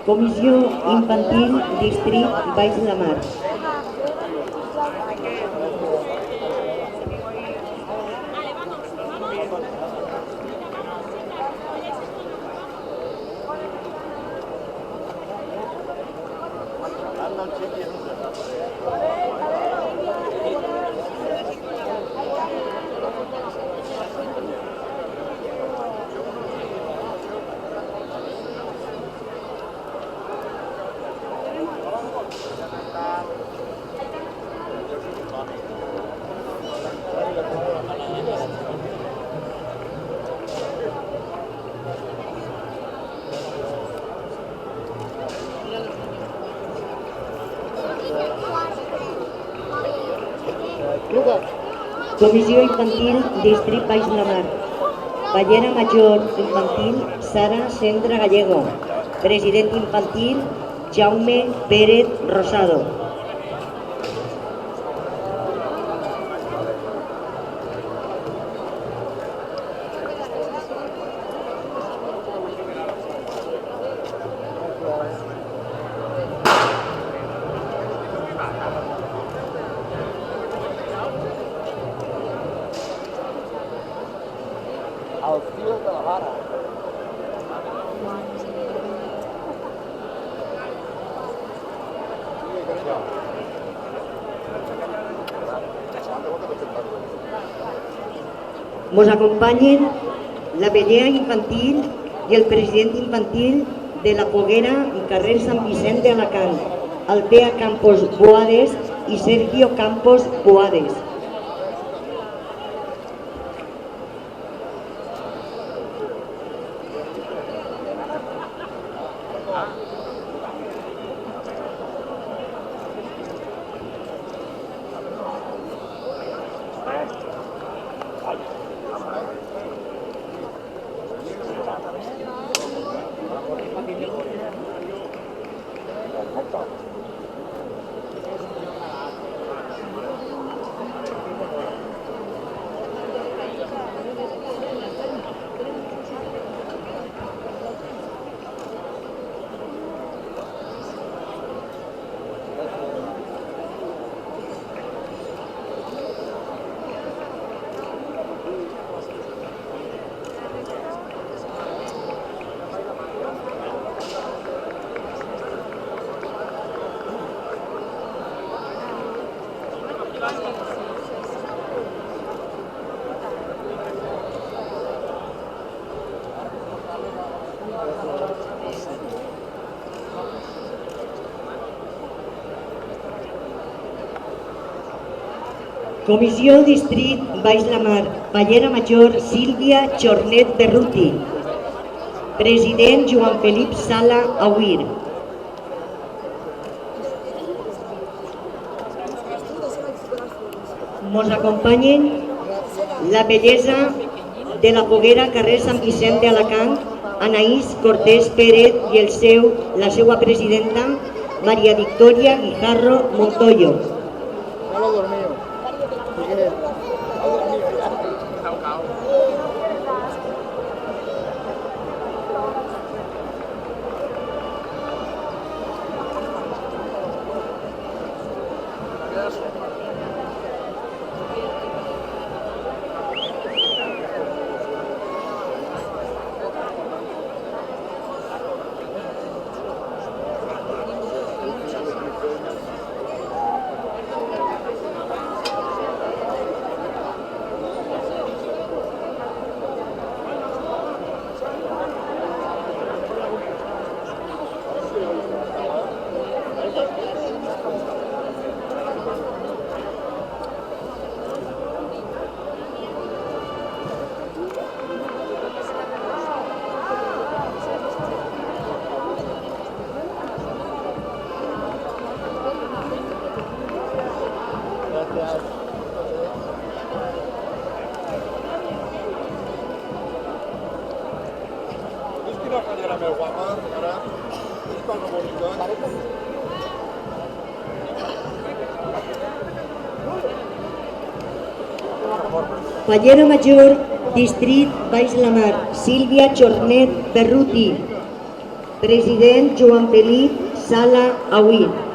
Comissió Infantil Distrit Baix la Mar. Comissió Infantil Distrit Baix la Mar. Ballera Major Infantil Sara Sendra Gallego. President Infantil Jaume Pérez Rosado. Els fios de la vara. Nos acompanyen la vellera infantil i el president infantil de la Poguera i carrer Sant Vicent d'Alacant, Altea Campos Boades i Sergio Campos Boades. Comissió Distrit Baix la Mar, Ballera Major Sílvia Jornet Berruti. President Joan Felip Sala Auir. Nos acompanyen la bellesa de la Poguera, carrer Sant Vicent d'Alacant, Anaís Cortés Pérez i la seva presidenta, Maria Victoria Guijarro Montoyo. Ballera Major Distrit Baix la Mar, Sílvia Jornet Berruti. President Joan Felip Sala Auir.